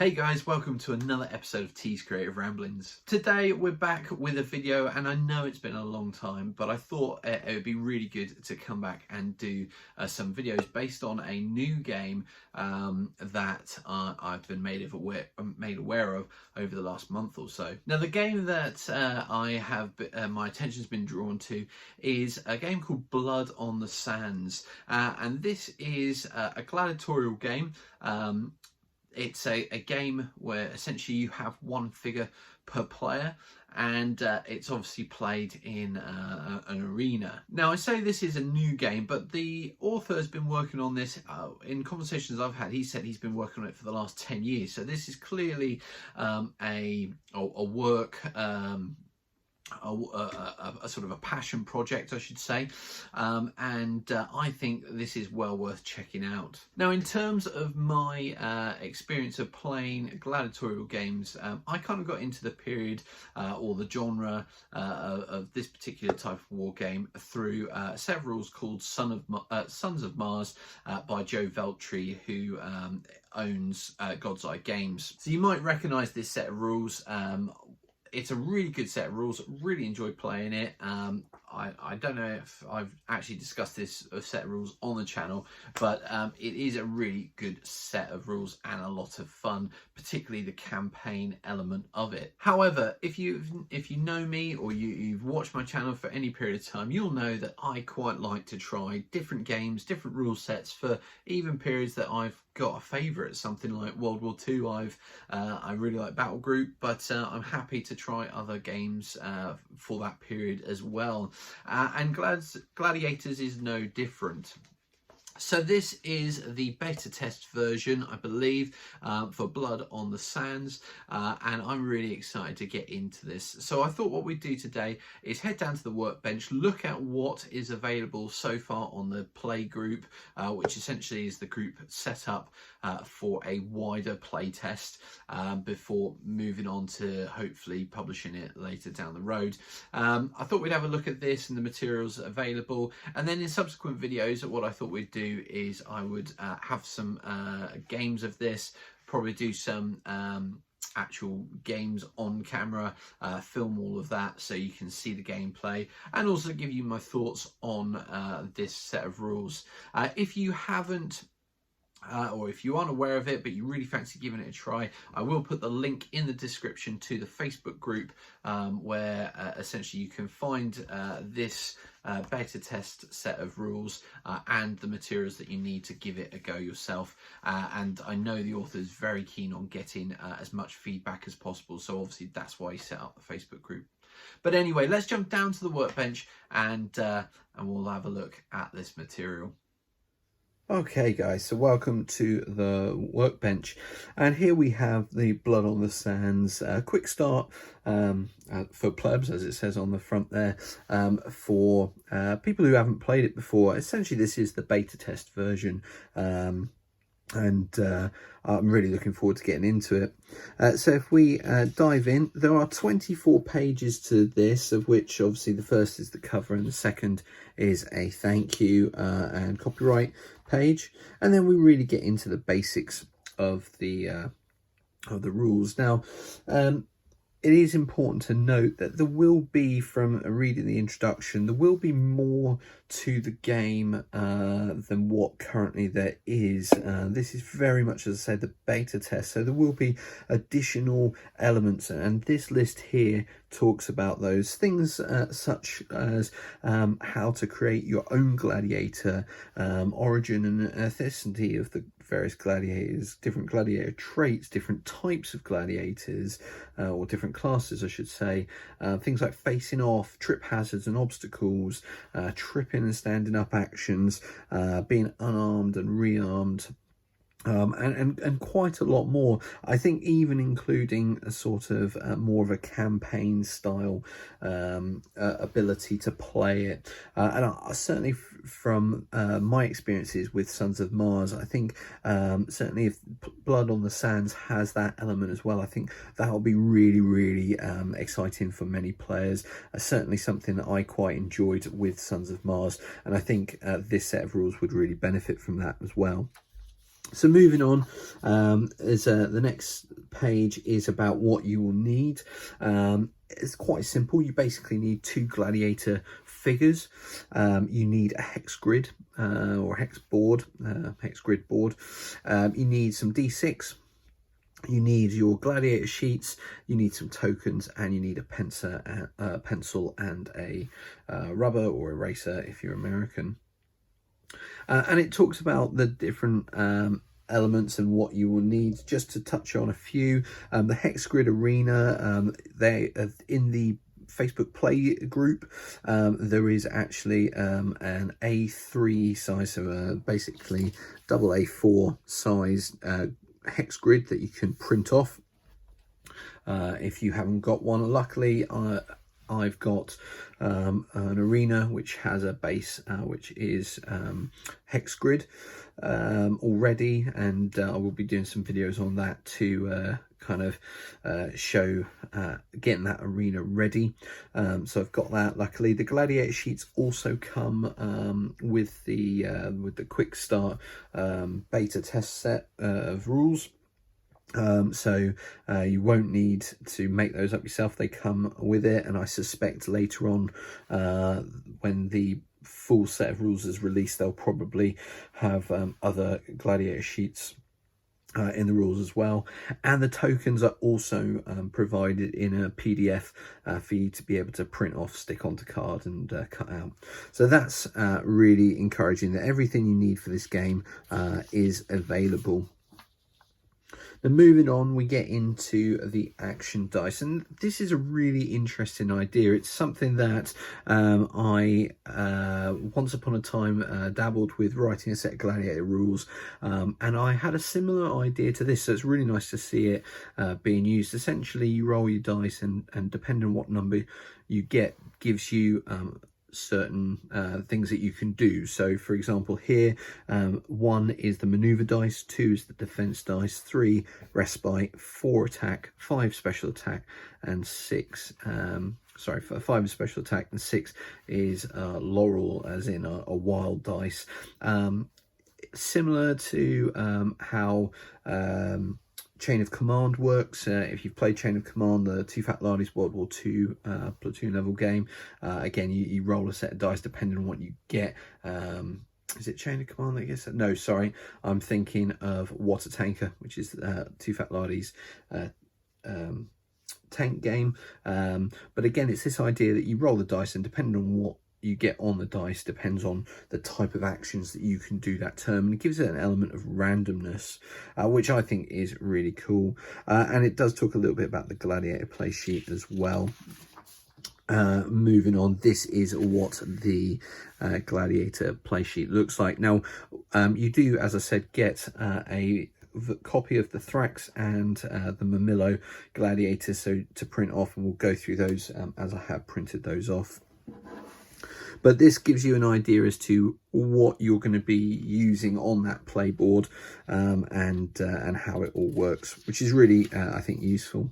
Hey guys, welcome to another episode of T's Creative Ramblings. Today we're back with a video, and I know it's been a long time, but I thought it would be really good to come back and do some videos based on a new game that I've been made aware of over the last month or so. Now, the game that my attention's been drawn to is a game called Blood on the Sands, and this is a gladiatorial game. It's a game where essentially you have one figure per player, and it's obviously played in an arena. Now, I say this is a new game, but the author has been working on this in conversations I've had. He said he's been working on it for the last 10 years. So this is clearly a work, a sort of a passion project, I should say, and I think this is well worth checking out. Now, in terms of my experience of playing gladiatorial games, I kind of got into the period or the genre of this particular type of war game through a set of rules called Sons of Mars by Joe Veltri, who owns God's Eye Games. So you might recognise this set of rules. It's a really good set of rules. Really enjoyed playing it. I don't know if I've actually discussed this set of rules on the channel, but it is a really good set of rules and a lot of fun, particularly the campaign element of it. However, if you know me or you've watched my channel for any period of time, you'll know that I quite like to try different games, different rule sets for even periods that I've got a favourite. Something like World War II, I really like Battle Group, but I'm happy to try other games for that period as well. And Gladiators is no different. So this is the beta test version, I believe, for Blood on the Sands, and I'm really excited to get into this. So I thought what we'd do today is head down to the workbench, look at what is available so far on the play group, which essentially is the group set up for a wider play test before moving on to hopefully publishing it later down the road. I thought we'd have a look at this and the materials available, and then in subsequent videos what I thought we'd do is I would have some games of this, probably do some actual games on camera, film all of that so you can see the gameplay, and also give you my thoughts on this set of rules. If you haven't or if you aren't aware of it but you really fancy giving it a try, I will put the link in the description to the Facebook group where essentially you can find this beta test set of rules and the materials that you need to give it a go yourself. And I know the author is very keen on getting as much feedback as possible, so obviously that's why he set up the Facebook group. But anyway, let's jump down to the workbench and we'll have a look at this material. Okay guys, so welcome to the workbench, and here we have the Blood on the Sands quick start for plebs, as it says on the front there, for people who haven't played it before. Essentially this is the beta test version, and I'm really looking forward to getting into it. So if we dive in, there are 24 pages to this, of which obviously the first is the cover and the second is a thank you and copyright page, and then we really get into the basics of the rules. Now, it is important to note that there will be, from reading the introduction, there will be more to the game than what currently there is. This is very much, as I said, the beta test, so there will be additional elements, and this list here talks about those things such as how to create your own gladiator, origin and ethnicity of the various gladiators, different gladiator traits, different types of gladiators, or different classes I should say, things like facing off, trip hazards and obstacles, tripping and standing up actions, being unarmed and rearmed, and quite a lot more. I think even including a sort of more of a campaign style ability to play it. And certainly from my experiences with Sons of Mars, I think certainly if Blood on the Sands has that element as well, I think that'll be really exciting for many players. Certainly something that I quite enjoyed with Sons of Mars, and I think this set of rules would really benefit from that as well. So moving on, the next page is about what you will need. It's quite simple. You basically need 2 gladiator figures. You need a hex grid or hex board, hex grid board. You need some D6. You need your gladiator sheets, you need some tokens, and you need a pencil and a rubber or eraser if you're American. And it talks about the different elements and what you will need. Just to touch on a few, the hex grid arena, they in the Facebook play group, there is actually an A3 size, so basically double A4 size hex grid that you can print off if you haven't got one. Luckily I've got an arena which has a base which is hex grid already, and I will be doing some videos on that to kind of show getting that arena ready. So I've got that. Luckily the gladiator sheets also come with the quick start beta test set of rules. So you won't need to make those up yourself. They come with it, and I suspect later on when the full set of rules is released, they'll probably have other gladiator sheets in the rules as well. And the tokens are also provided in a PDF for you to be able to print off, stick onto card, and cut out. So that's really encouraging that everything you need for this game is available. Then moving on, we get into the action dice, and this is a really interesting idea. It's something that I once upon a time dabbled with writing a set of gladiator rules, and I had a similar idea to this, so it's really nice to see it being used. Essentially, you roll your dice, and depending on what number you get, gives you certain things that you can do. So for example here, 1 is the maneuver dice, 2 is the defense dice, 3 respite, 4 attack, 5 special attack, and 6 sorry, 5 is special attack, and 6 is laurel, as in a wild dice. Similar to how Chain of Command works. If you've played Chain of Command, the Too Fat Lardies World War II platoon level game, again, you roll a set of dice depending on what you get. Is it Chain of Command that gets that? No, sorry, I'm thinking of Water Tanker, which is Too Fat Lardies tank game. But again, it's this idea that you roll the dice, and depending on what you get on the dice depends on the type of actions that you can do that term, and it gives it an element of randomness, which I think is really cool. And it does talk a little bit about the gladiator play sheet as well. Moving on, this is what the gladiator play sheet looks like. Now, you do, as I said, get a copy of the Thrax and the Mamillo gladiators, so to print off, and we'll go through those as I have printed those off. But this gives you an idea as to what you're going to be using on that playboard, and how it all works, which is really, I think, useful.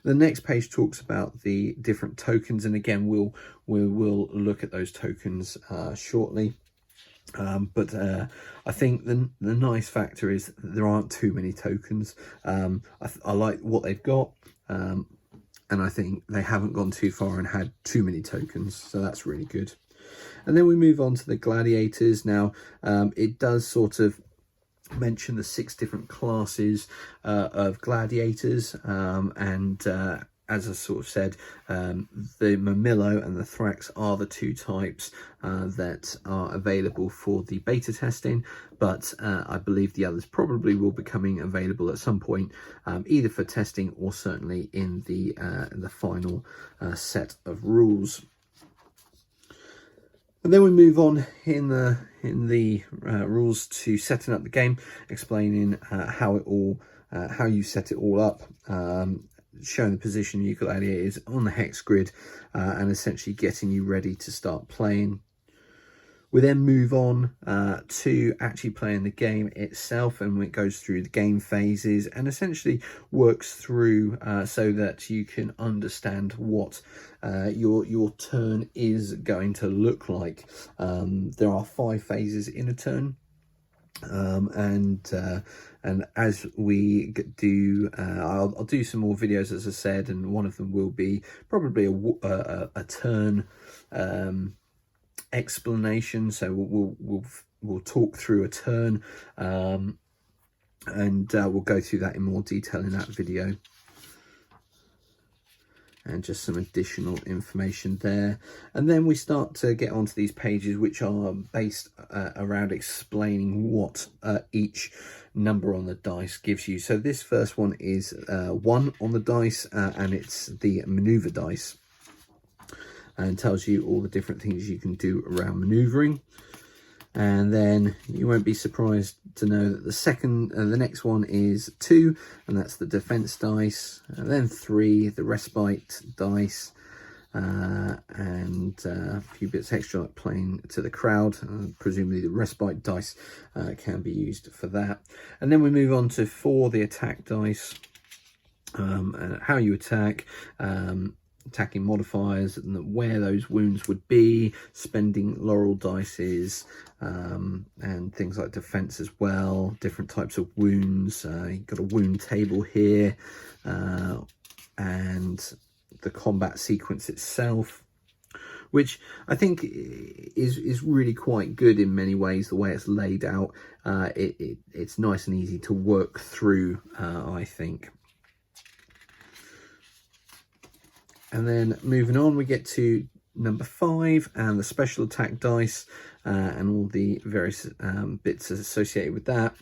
The next page talks about the different tokens, and again, we'll look at those tokens shortly. But I think the nice factor is there aren't too many tokens. I like what they've got. And I think they haven't gone too far and had too many tokens, so that's really good. And then we move on to the gladiators. Now, it does sort of mention the 6 different classes of gladiators, and as I sort of said, the Mamillo and the Thrax are the 2 types that are available for the beta testing, but I believe the others probably will be coming available at some point, either for testing or certainly in the final set of rules. And then we move on in the rules to setting up the game, explaining how you set it all up, showing the position of your gladiators on the hex grid, and essentially getting you ready to start playing. We then move on to actually playing the game itself, and it goes through the game phases and essentially works through so that you can understand what your turn is going to look like. There are 5 phases in a turn. And as we do, I'll do some more videos, as I said, and one of them will be probably a turn explanation. So we'll talk through a turn, and we'll go through that in more detail in that video. And just some additional information there. And then we start to get onto these pages, which are based around explaining what each number on the dice gives you. So this first one is 1 on the dice, and it's the maneuver dice, and tells you all the different things you can do around maneuvering. And then you won't be surprised to know that the next one is 2, and that's the defense dice. And then 3, the respite dice, and a few bits extra like playing to the crowd. Presumably the respite dice can be used for that. And then we move on to 4, the attack dice, and how you attack. Attacking modifiers and where those wounds would be, spending laurel dices, and things like defense as well, different types of wounds. You've got a wound table here, and the combat sequence itself, which I think is really quite good in many ways. The way it's laid out, it's nice and easy to work through, I think. And then moving on, we get to number 5 and the special attack dice, and all the various bits associated with that.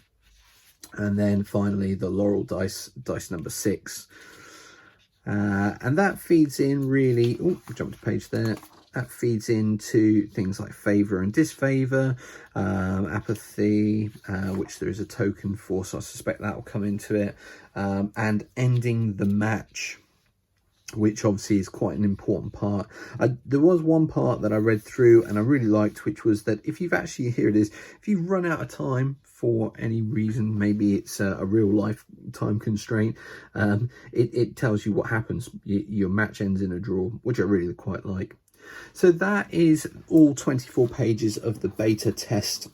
And then finally the laurel dice number 6. And that feeds in really, jumped a page there. That feeds into things like favour and disfavour, apathy, which there is a token for, so I suspect that will come into it, and ending the match, which obviously is quite an important part. There was one part that I read through and I really liked, which was that if you've actually, here it is, if you've run out of time for any reason, maybe it's a real life time constraint, it tells you what happens. Your match ends in a draw, which I really quite like. So that is all 24 pages of the beta test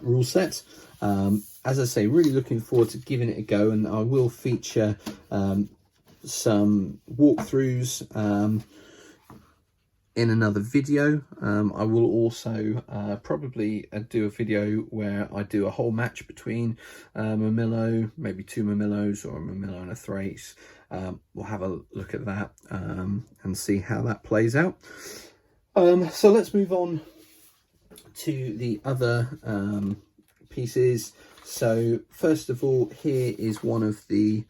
rule set. As I say, really looking forward to giving it a go, and I will feature some walkthroughs in another video. I will also probably do a video where I do a whole match between Murmillo, maybe 2 Murmillos or a Murmillo and a Thrace. We'll have a look at that and see how that plays out. So let's move on to the other pieces. So first of all, here is one of the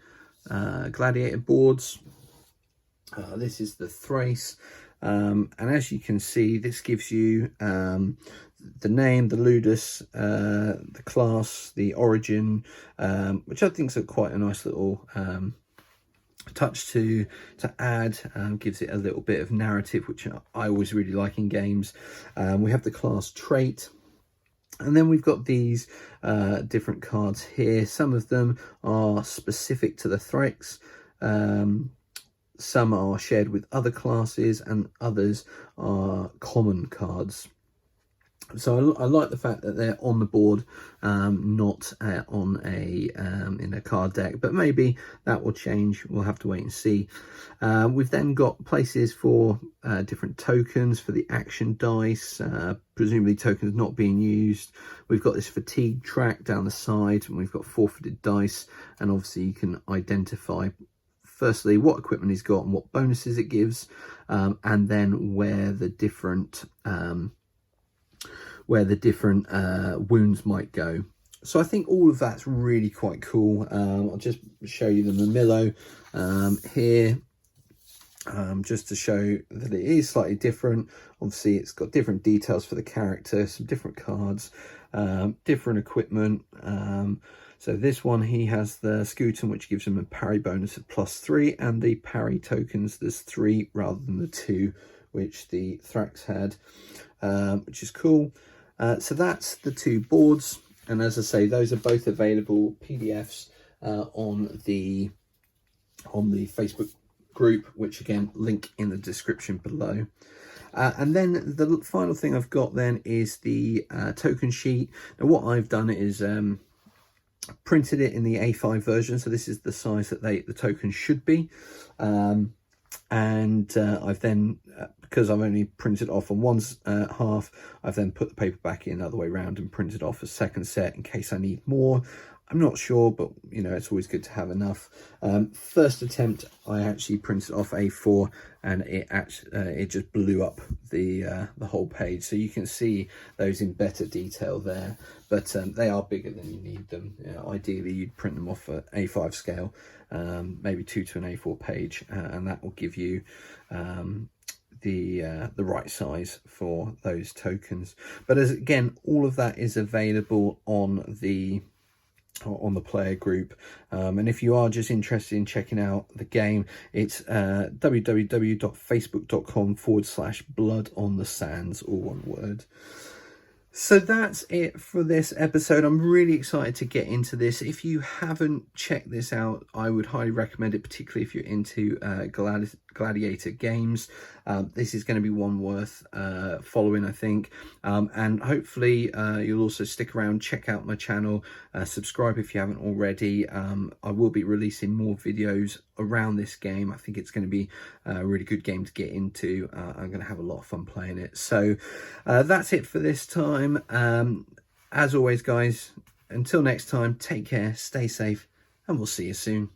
gladiator boards. This is the Thrace, and as you can see, this gives you the name, the ludus, the class, the origin, which I think is quite a nice little touch to add. Gives it a little bit of narrative, which I always really like in games. We have the class trait. And then we've got these different cards here. Some of them are specific to the Thrax. Some are shared with other classes, and others are common cards. So I like the fact that they're on the board, not on in a card deck, but maybe that will change. We'll have to wait and see. We've then got places for different tokens for the action dice, presumably tokens not being used. We've got this fatigue track down the side, and we've got forfeited dice, and obviously you can identify firstly what equipment he's got and what bonuses it gives, and then where the different wounds might go. So I think all of that's really quite cool. I'll just show you the Murmillo here, just to show that it is slightly different. Obviously it's got different details for the character, some different cards, different equipment. So this one, he has the Scutum, which gives him a parry bonus of +3, and the parry tokens, there's 3 rather than the 2 which the Thrax had, which is cool. So that's the 2 boards, and as I say, those are both available PDFs on the Facebook group, which again, link in the description below. And then the final thing I've got then is the token sheet. Now what I've done is printed it in the A5 version, so this is the size that the token should be. I've then, because I've only printed off on one half, I've then put the paper back in the other way around and printed off a second set in case I need more. I'm not sure, but you know, it's always good to have enough. First attempt, I actually printed off A4, and it just blew up the whole page. So you can see those in better detail there, but they are bigger than you need them. You know, ideally, you'd print them off at A5 scale, maybe 2 to an A4 page, and that will give you the right size for those tokens. But as again, all of that is available on the player group, and if you are just interested in checking out the game, it's www.facebook.com/blood on the sands, all one word. So that's it for this episode. I'm really excited to get into this. If you haven't checked this out, I would highly recommend it, particularly if you're into gladiator games. This is going to be one worth following, I think, and hopefully you'll also stick around, check out my channel, subscribe if you haven't already. I will be releasing more videos around this game. I think it's going to be a really good game to get into. I'm going to have a lot of fun playing it. So that's it for this time. As always, guys, until next time, take care, stay safe, and we'll see you soon.